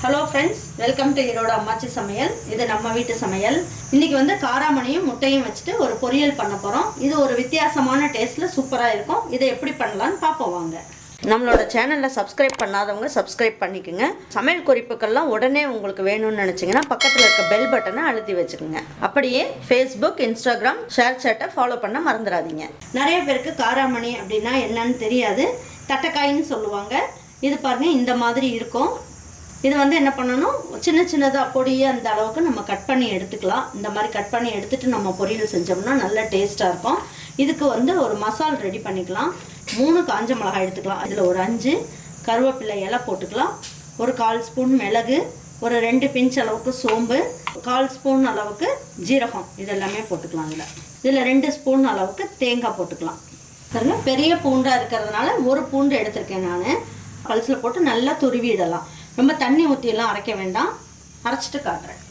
Hello friends, welcome to Iroda Ammachi Samayal. This is நம்ம வீட்டு சமையல். இன்னைக்கு வந்து காராமணியும் முட்டையும் வச்சிட்டு ஒரு பொரியல் பண்ண போறோம். இது ஒரு வித்தியாசமான டேஸ்ட்ல சூப்பரா இருக்கும். இதை எப்படி பண்ணலாம்னு பாப்போம் வாங்க. நம்மளோட சேனலை சப்ஸ்கிரைப் பண்ணாதவங்க சப்ஸ்கிரைப் பண்ணிக்கங்க. சமையல் குறிப்புகள்லாம் உடனே உங்களுக்கு வேணும்னு நினைச்சீங்கன்னா பக்கத்துல இருக்க பெல் பட்டனை அழுத்தி வச்சுக்கோங்க. அப்படியே Facebook, Instagram, ஷேர் சாட்டை ஃபாலோ பண்ண மறந்துடாதீங்க. நிறைய பேருக்கு காராமணி அப்படினா என்னன்னு தெரியாது. தட்டக்காய்னு சொல்லுவாங்க. இது பாருங்க இந்த மாதிரி இருக்கும். இது வந்து என்ன பண்ணணும், சின்ன சின்னதாக பொடியை அந்த அளவுக்கு நம்ம கட் பண்ணி எடுத்துக்கலாம். இந்த மாதிரி கட் பண்ணி எடுத்துகிட்டு நம்ம பொரியல் செஞ்சோம்னா நல்ல டேஸ்ட்டாக இருக்கும். இதுக்கு வந்து ஒரு மசால் ரெடி பண்ணிக்கலாம். 3 காஞ்ச மிளகாய் எடுத்துக்கலாம். இதில் ஒரு 5 கருவேப்பிலை இலை போட்டுக்கலாம். ஒரு 1/4 ஸ்பூன் மிளகு, ஒரு 2 பிஞ்ச் அளவுக்கு சோம்பு, 1/4 ஸ்பூன் அளவுக்கு ஜீரகம், இதெல்லாமே போட்டுக்கலாம். இதில் 2 ஸ்பூன் அளவுக்கு தேங்காய் போட்டுக்கலாம். பாருங்க, பெரிய பூண்டாக இருக்கிறதுனால ஒரு பூண்டு எடுத்திருக்கேன் நான். பல்ஸில் போட்டு நல்லா துருவிடலாம். ரொம்ப தண்ணி ஊற்றியெல்லாம் அரைக்க வேண்டாம். அரைச்சிட்டு காட்டுறேன்.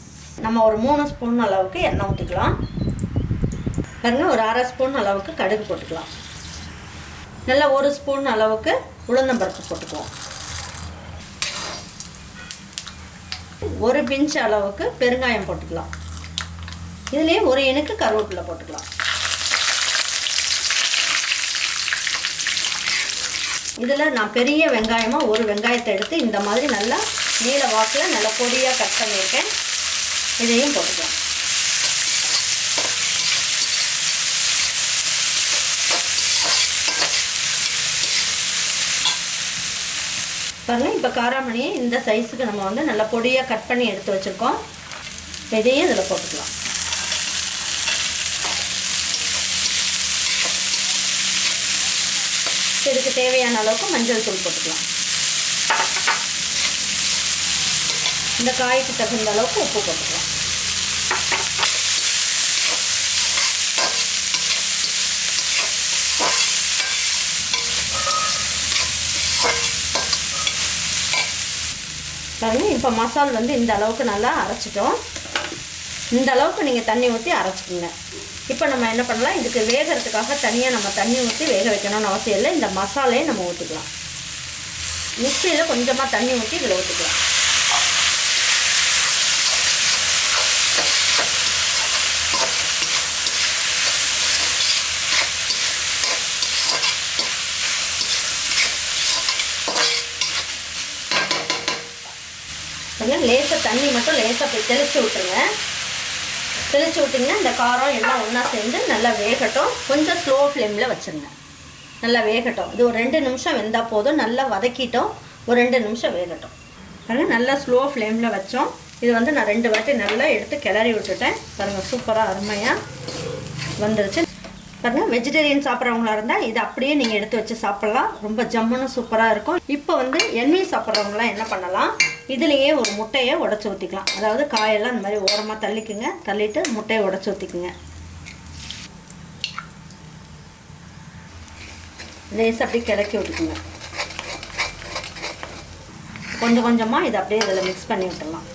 நம்ம ஒரு 3 ஸ்பூன் அளவுக்கு எண்ணெய் ஊற்றிக்கலாம். பாருங்க, ஒரு 1/2 ஸ்பூன் அளவுக்கு கடுகு போட்டுக்கலாம். நல்லா 1 ஸ்பூன் அளவுக்கு உளுந்தம்பருப்பு போட்டுக்குவோம். 1 பிஞ்ச் அளவுக்கு பெருங்காயம் போட்டுக்கலாம். இதுலேயே ஒரு இனுக்கு கருவேப்பிலை போட்டுக்கலாம். இதில் நான் பெரிய வெங்காயமாக ஒரு வெங்காயத்தை எடுத்து இந்த மாதிரி நல்லா நீல வாக்கில் நல்லா பொடியாக கட் பண்ணியிருக்கேன். இதையும் போட்டுக்கலாம். பாருங்கள், இப்போ காராமணியை இந்த சைஸுக்கு நம்ம வந்து நல்லா பொடியாக கட் பண்ணி எடுத்து வச்சுருக்கோம். இதையும் இதில் போட்டுக்கலாம். இதுக்கு தேவையான அளவுக்கு மஞ்சள் தூள் போட்டுக்கலாம். இந்த காய்க்கு தகுந்த அளவுக்கு உப்பு போட்டுக்கலாம். பாருங்க, இப்போ மசால் வந்து இந்த அளவுக்கு நல்லா அரைச்சிட்டோம். இந்த அளவுக்கு நீங்கள் தண்ணி ஊற்றி அரைச்சிக்கோங்க. இப்போ நம்ம என்ன பண்ணலாம், இதுக்கு வேகிறதுக்காக தனியாக நம்ம தண்ணி ஊற்றி வேக வைக்கணும்னு அவசியம் இல்லை. இந்த மசாலையை நம்ம ஊற்றிக்கலாம். மிக்சியில் கொஞ்சமாக தண்ணி ஊற்றி இதில் ஊற்றிக்கலாம். லேசாக தண்ணி மட்டும் லேசாக போய் தெளித்து விட்டுருங்க. தெளித்து விட்டிங்கன்னா இந்த காரம் எல்லாம் ஒன்றா சேர்ந்து நல்லா வேகட்டும். கொஞ்சம் ஸ்லோ ஃப்ளேமில் வச்சுருங்க. நல்லா வேகட்டும். இது ஒரு 2 நிமிஷம் வெந்தால் போதும். நல்லா வதக்கிட்டோம். ஒரு 2 நிமிஷம் வேகட்டும். பாருங்கள், நல்லா ஸ்லோ ஃப்ளேமில் வச்சோம். இது வந்து நான் 2 வாட்டி நல்லா எடுத்து கிளறி விட்டுட்டேன். பாருங்கள், சூப்பராக அருமையாக வந்துருச்சு. பாருங்கள், வெஜிடேரியன் சாப்பிட்றவங்களா இருந்தால் இதை அப்படியே நீங்கள் எடுத்து வச்சு சாப்பிட்லாம். ரொம்ப ஜம்முன்னு சூப்பராக இருக்கும். இப்போ வந்து எண்ணெய் சாப்பிட்றவங்களாம் என்ன பண்ணலாம், இதுலேயே ஒரு முட்டையை உடச்சி ஊற்றிக்கலாம். அதாவது காயெல்லாம் இந்த மாதிரி ஓரமாக தள்ளிக்குங்க. தள்ளிட்டு முட்டையை உடச்சி ஊற்றிக்குங்க. லேசாக அப்படியே கிளக்கி விட்டுக்குங்க. கொஞ்சம் கொஞ்சமாக இதை அப்படியே இதில் மிக்ஸ் பண்ணி விட்டுடலாம்.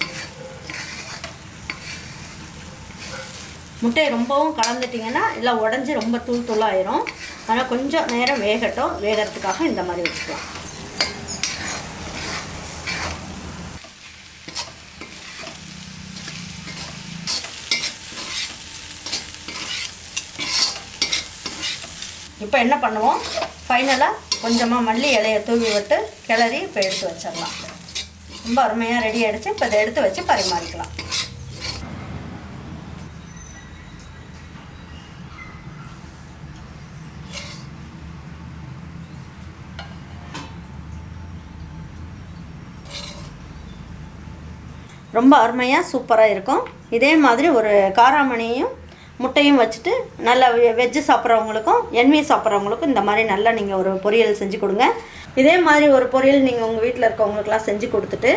முட்டையை ரொம்பவும் கலந்துட்டிங்கன்னா இல்லை உடஞ்சி ரொம்ப தூள் தூளாயிரும். ஆனால் கொஞ்சம் நேரம் வேகட்டும். வேகிறதுக்காக இந்த மாதிரி வச்சுக்கலாம். இப்போ என்ன பண்ணுவோம், ஃபைனலாக கொஞ்சமாக மல்லி இலையை தூவி விட்டு கிளறி இப்போ எடுத்து வச்சிடலாம். ரொம்ப அருமையாக ரெடி ஆகிடுச்சு. இப்போ இதை எடுத்து வச்சு பரிமாறிக்கலாம். ரொம்ப அருமையாக சூப்பராக இருக்கும். இதே மாதிரி ஒரு காராமணியும் முட்டையும் வச்சுட்டு நல்லா வெஜ்ஜு சாப்பிட்றவங்களுக்கும் என்வி சாப்பிட்றவங்களுக்கும் இந்த மாதிரி நல்லா நீங்கள் ஒரு பொரியல் செஞ்சு கொடுங்க. இதே மாதிரி ஒரு பொரியல் நீங்கள் உங்கள் வீட்டில் இருக்கவங்களுக்கெல்லாம் செஞ்சு கொடுத்துட்டு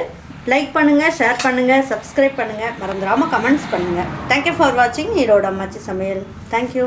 லைக் பண்ணுங்கள், ஷேர் பண்ணுங்கள், சப்ஸ்கிரைப் பண்ணுங்கள், மறந்துடாமல் கமெண்ட்ஸ் பண்ணுங்கள். தேங்க்யூ ஃபார் வாட்சிங் ஈரோடு அம்மாச்சி சமையல். தேங்க்யூ.